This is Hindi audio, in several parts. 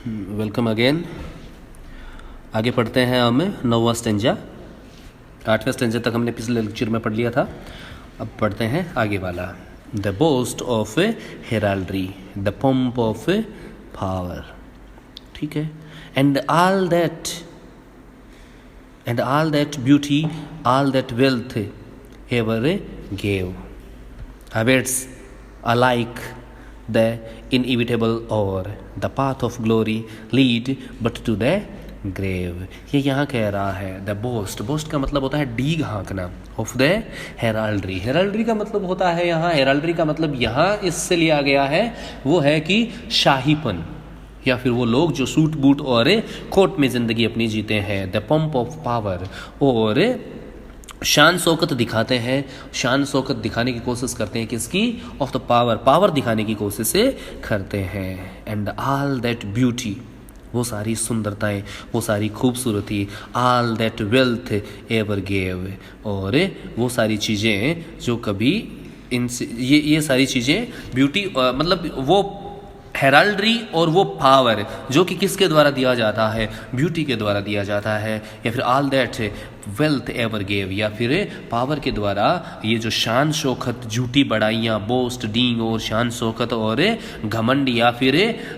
Welcome again. आगे पढ़ते हैं हम 9वां स्टेंजा। 8वें स्टेंजा तक हमने पिछले लेक्चर में पढ़ लिया था। अब पढ़ते हैं आगे वाला। The boast of heraldry, the pomp of power. ठीक है। And all that beauty, all that wealth ever gave awaits alike the inevitable or the path of glory lead but to the grave। ये यहाँ कह रहा है द बोस्ट का मतलब होता है डीग हाँकना ऑफ द हेराल्ड्री। हेराल्ड्री का मतलब होता है यहाँ, हेराल्ड्री का मतलब यहाँ इससे लिया गया है वो है कि शाहीपन, या फिर वो लोग जो सूट बूट और कोट में ज़िंदगी अपनी जीते हैं। द पंप ऑफ पावर, और शान शौकत दिखाते हैं, शान शौकत दिखाने की कोशिश करते हैं किसकी? ऑफ द पावर दिखाने की कोशिश करते हैं। एंड ऑल दैट ब्यूटी, वो सारी सुंदरताएं, वो सारी खूबसूरती, all that wealth ever gave, और वो सारी चीज़ें जो कभी ये सारी चीज़ें ब्यूटी मतलब वो हेराल्ड्री और वो पावर जो कि किसके द्वारा दिया जाता है? ब्यूटी के द्वारा दिया जाता है। या फिर all that wealth ever gave, या फिर पावर के द्वारा ये जो शान शौकत, झूठी बड़ाइयाँ, बोस्ट, डींग और शान शौकत और घमंड या फिर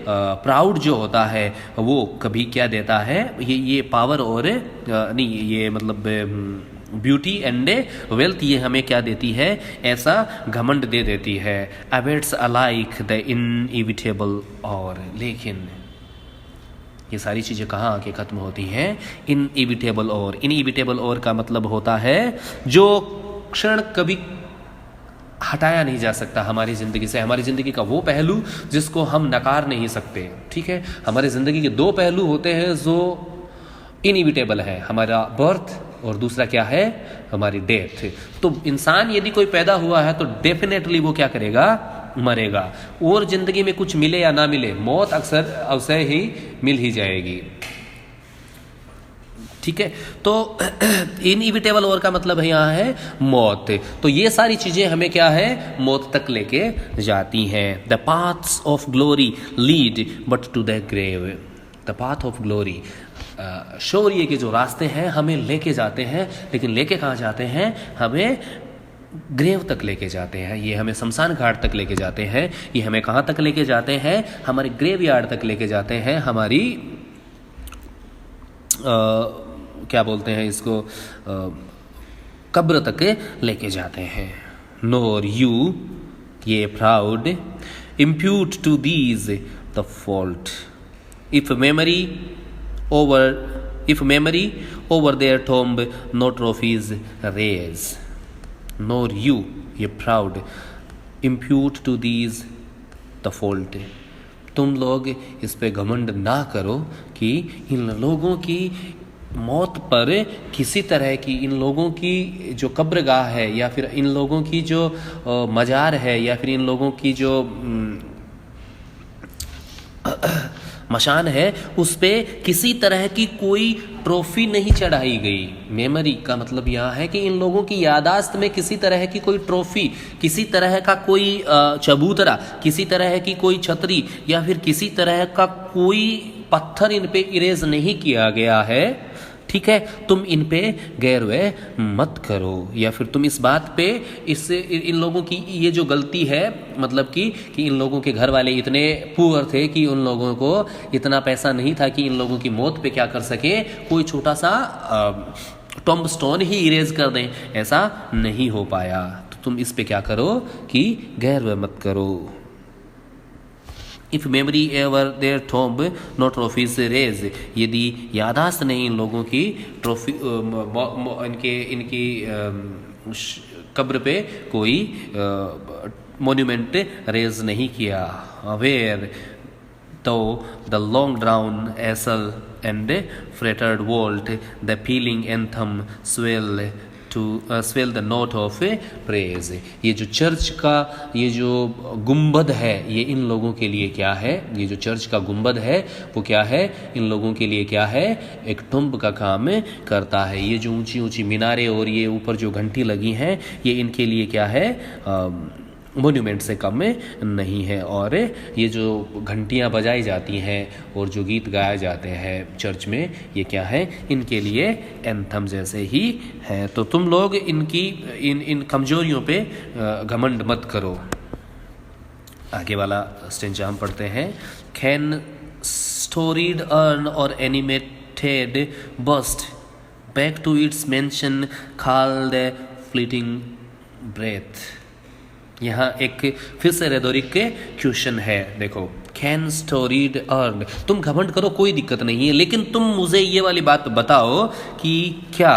प्राउड जो होता है वो कभी क्या देता है? ये पावर और नहीं, ये मतलब ब्यूटी एंड वेल्थ ये हमें क्या देती है? ऐसा घमंड दे देती है। अवेट्स अलाइक द इनएविटेबल, और लेकिन ये सारी चीज़ें कहाँ आके ख़त्म होती हैं? इनएविटेबल और। इनएविटेबल और का मतलब होता है जो क्षण कभी हटाया नहीं जा सकता हमारी ज़िंदगी से, हमारी ज़िंदगी का वो पहलू जिसको हम नकार नहीं सकते। ठीक है। हमारी ज़िंदगी के दो पहलू होते हैं जो इनएविटेबल है, हमारा बर्थ और दूसरा क्या है? हमारी डेथ। तो इंसान यदि कोई पैदा हुआ है तो डेफिनेटली वो क्या करेगा? मरेगा। और जिंदगी में कुछ मिले या ना मिले, मौत अक्सर अवश्य ही मिल ही जाएगी। ठीक है। तो इनएविटेबल और का मतलब है यहाँ है मौत। तो ये सारी चीजें हमें क्या है? मौत तक लेके जाती हैं। The paths of glory lead but to the grave. The path of glory, शौर्य के जो रास्ते हैं हमें लेके जाते हैं, लेकिन लेके कहाँ जाते हैं? हमें ग्रेव तक लेके जाते हैं। ये हमें शमशान घाट तक लेके जाते हैं। ये हमें कहाँ तक लेके जाते हैं? हमारे ग्रेव यार्ड तक लेके जाते हैं, हमारी क्या बोलते हैं इसको, कब्र तक लेके जाते हैं। Nor you ye proud impute to these the fault, if memory over their tomb no trophies raise, nor you ye proud impute to these the fault। तुम लोग इस पे घमंड ना करो कि इन लोगों की मौत पर किसी तरह की, इन लोगों की जो कब्रगाह है या फिर इन लोगों की जो मजार है या फिर इन लोगों की जो मशान है उस पे किसी तरह की कोई ट्रॉफी नहीं चढ़ाई गई। मेमोरी का मतलब यह है कि इन लोगों की यादाश्त में किसी तरह की कोई ट्रॉफी, किसी तरह का कोई चबूतरा, किसी तरह की कोई छतरी या फिर किसी तरह का कोई पत्थर इन पे इरेज नहीं किया गया है। ठीक है। तुम इन पे गैरवे मत करो, या फिर तुम इस बात पे इससे इन लोगों की ये जो गलती है, मतलब कि इन लोगों के घर वाले इतने पुअर थे कि उन लोगों को इतना पैसा नहीं था कि इन लोगों की मौत पे क्या कर सके, कोई छोटा सा टॉम्ब स्टोन ही इरेज कर दें, ऐसा नहीं हो पाया। तो तुम इस पे क्या करो कि गैरवे मत करो। If memory ever their tomb no trophies raise, यदि यादाश्त नहीं इन लोगों की ट्रॉफी, इनकी कब्र पे कोई मोन्यूमेंट रेज नहीं किया। Where through the long drawn aisle and fretted vault the pealing anthem swell to swell the note of praise. ये जो चर्च का ये जो गुंबद है, ये इन लोगों के लिए क्या है? ये जो चर्च का गुंबद है वो क्या है? इन लोगों के लिए क्या है? एक टुम्ब का काम करता है। ये जो ऊंची ऊंची मीनारें और ये ऊपर जो घंटी लगी हैं, ये इनके लिए क्या है? मोन्यूमेंट से कम नहीं है। और ये जो घंटियाँ बजाई जाती हैं और जो गीत गाए जाते हैं चर्च में, ये क्या है, इनके लिए एंथम जैसे ही है। तो तुम लोग इन कमजोरियों पे घमंड मत करो। आगे वाला स्टेंजा हम पढ़ते हैं। Can storied urn or animated bust back to its mansion called fleeting breath. यहाँ एक फिर से रेटोरिक के क्वेश्चन है। देखो, कैन स्टोरीड अर्न, तुम घमंड करो कोई दिक्कत नहीं है, लेकिन तुम मुझे ये वाली बात बताओ कि क्या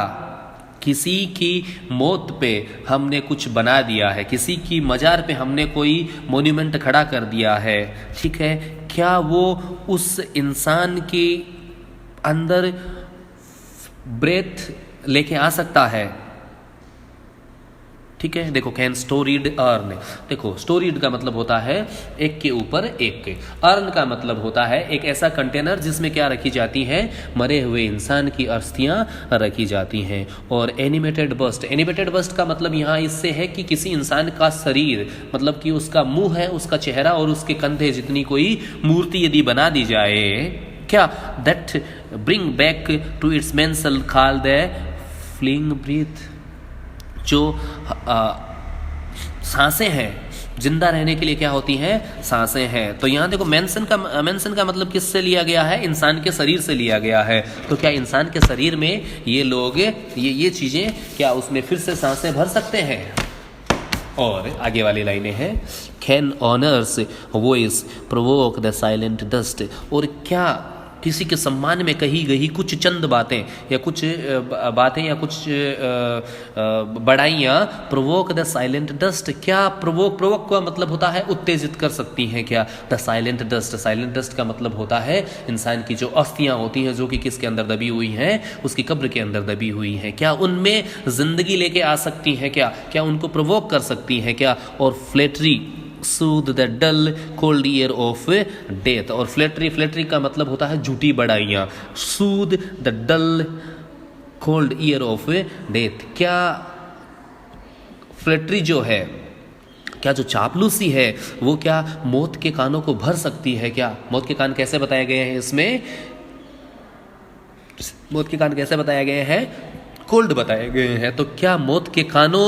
किसी की मौत पे हमने कुछ बना दिया है, किसी की मजार पे हमने कोई मोन्यूमेंट खड़ा कर दिया है, ठीक है, क्या वो उस इंसान के अंदर ब्रेथ लेके आ सकता है? ठीक है, देखो, कैन स्टोरीड अर्न, देखो स्टोरीड का मतलब होता है एक के ऊपर एक, अर्न का मतलब होता है एक ऐसा कंटेनर जिसमें क्या रखी जाती है, मरे हुए इंसान की अस्थियां रखी जाती हैं। और एनिमेटेड बस्ट का मतलब यहाँ इससे है कि किसी इंसान का शरीर, मतलब कि उसका मुंह है, उसका चेहरा और उसके कंधे जितनी कोई मूर्ति यदि बना दी जाए, क्या, that bring back to its mansion called the fleeting breath. जो सांसें हैं, जिंदा रहने के लिए क्या होती हैं, सांसें हैं। तो यहाँ देखो, मेंशन का मतलब किससे लिया गया है, इंसान के शरीर से लिया गया है। तो क्या इंसान के शरीर में ये लोग ये चीजें, क्या उसमें फिर से सांसें भर सकते हैं? और आगे वाली लाइनें हैं, can honours voice provoke the silent dust, और क्या किसी के सम्मान में कही गई कुछ चंद बातें या कुछ बड़ाइयाँ प्रोवोक द साइलेंट डस्ट, क्या प्रोवोक का मतलब होता है उत्तेजित कर सकती हैं क्या? द साइलेंट डस्ट का मतलब होता है इंसान की जो अस्थियाँ होती हैं, जो कि किसके अंदर दबी हुई हैं, उसकी कब्र के अंदर दबी हुई हैं, क्या उनमें जिंदगी लेके आ सकती हैं क्या उनको प्रोवोक कर सकती हैं क्या? और फ्लेटरी soothe the dull cold ear of death, और फ्लेटरी का मतलब होता है झूठी बड़ाइयाँ। soothe the dull cold ear of death, क्या फ्लेटरी जो है, क्या जो चापलूसी है, वो क्या मौत के कानों को भर सकती है क्या? मौत के कान कैसे बताए गए हैं इसमें? मौत के कान कैसे बताए गए हैं? कोल्ड बताए गए हैं। तो क्या मौत के कानों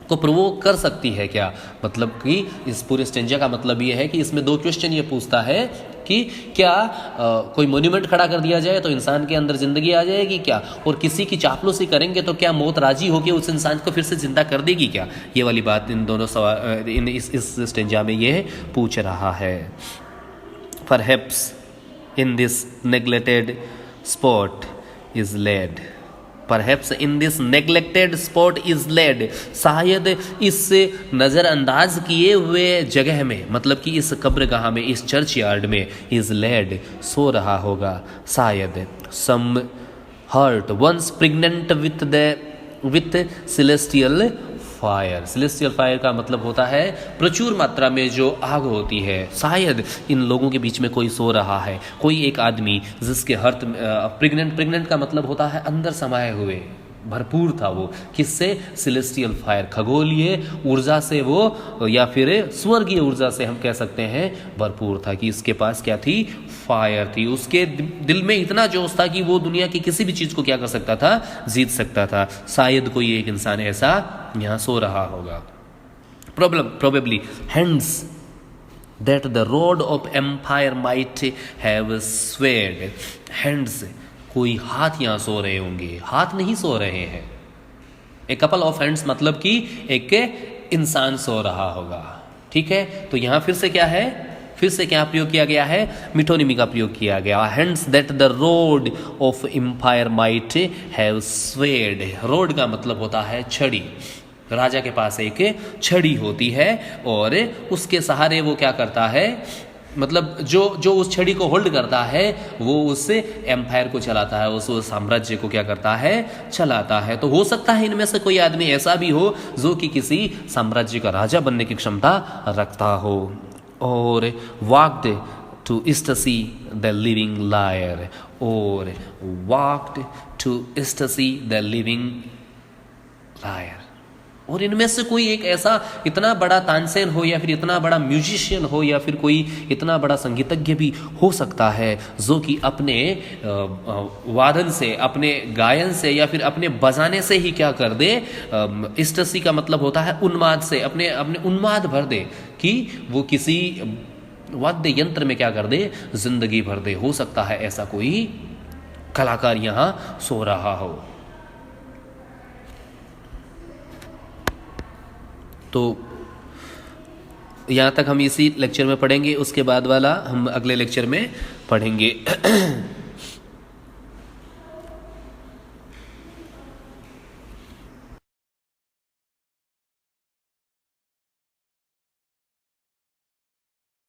को प्रोवोक कर सकती है क्या? मतलब कि इस पूरे स्टेंजा का मतलब ये है कि इसमें दो क्वेश्चन ये पूछता है कि क्या कोई मोन्यूमेंट खड़ा कर दिया जाए तो इंसान के अंदर जिंदगी आ जाएगी क्या? और किसी की चापलूसी करेंगे तो क्या मौत राजी होगी उस इंसान को फिर से जिंदा कर देगी क्या? ये वाली बात इन दोनों सवाल इस स्टेंजा में ये पूछ रहा है। Perhaps in this neglected spot is laid, Perhaps in this neglected spot is laid, शायद इस नज़रअंदाज किए हुए जगह में, मतलब कि इस कब्रगाह में, इस चर्च यार्ड में, is laid, सो रहा होगा शायद, some heart once pregnant with celestial fire. Celestial fire का मतलब होता है प्रचुर मात्रा में जो आग होती है। शायद इन लोगों के बीच में कोई सो रहा है, कोई एक आदमी जिसके हर्ट प्रेग्नेंट का मतलब होता है अंदर समाये हुए, भरपूर था वो, किससे? सेलेस्टियल फायर, खगोलीय ऊर्जा से वो, या फिर स्वर्गीय ऊर्जा से हम कह सकते हैं भरपूर था, कि इसके पास क्या थी? फायर थी। उसके दिल में इतना जोश था कि वो दुनिया की किसी भी चीज़ को क्या कर सकता था? जीत सकता था। शायद कोई एक इंसान ऐसा यहाँ सो रहा होगा। Probably hence that the road of empire might have swayed, hence कोई हाथ यहाँ सो रहे होंगे, हाथ नहीं सो रहे हैं। ए कपल ऑफ हैंड्स मतलब कि एक इंसान सो रहा होगा, ठीक है। तो यहाँ फिर से क्या है? फिर से क्या प्रयोग किया गया है? मिटोनिमी का प्रयोग किया गया। Hands that the rod of empire might have swayed. Rod का मतलब होता है छड़ी। राजा के पास एक छड़ी होती है और उसके सहारे वो क्या करता है, मतलब जो उस छड़ी को होल्ड करता है वो उस एम्पायर को चलाता है, उस साम्राज्य को क्या करता है? चलाता है। तो हो सकता है इनमें से कोई आदमी ऐसा भी हो जो कि किसी साम्राज्य का राजा बनने की क्षमता रखता हो। और walked to ecstasy the living liar, और walked to ecstasy the living liar, और इनमें से कोई एक ऐसा इतना बड़ा तानसेन हो या फिर इतना बड़ा म्यूजिशियन हो या फिर कोई इतना बड़ा संगीतज्ञ भी हो सकता है जो कि अपने वादन से, अपने गायन से या फिर अपने बजाने से ही क्या कर दे, इस्टसी का मतलब होता है उन्माद से, अपने अपने उन्माद भर दे कि वो किसी वाद्य यंत्र में क्या कर दे, जिंदगी भर दे। हो सकता है ऐसा कोई कलाकार यहां सो रहा हो। तो यहाँ तक हम इसी लेक्चर में पढ़ेंगे, उसके बाद वाला हम अगले लेक्चर में पढ़ेंगे।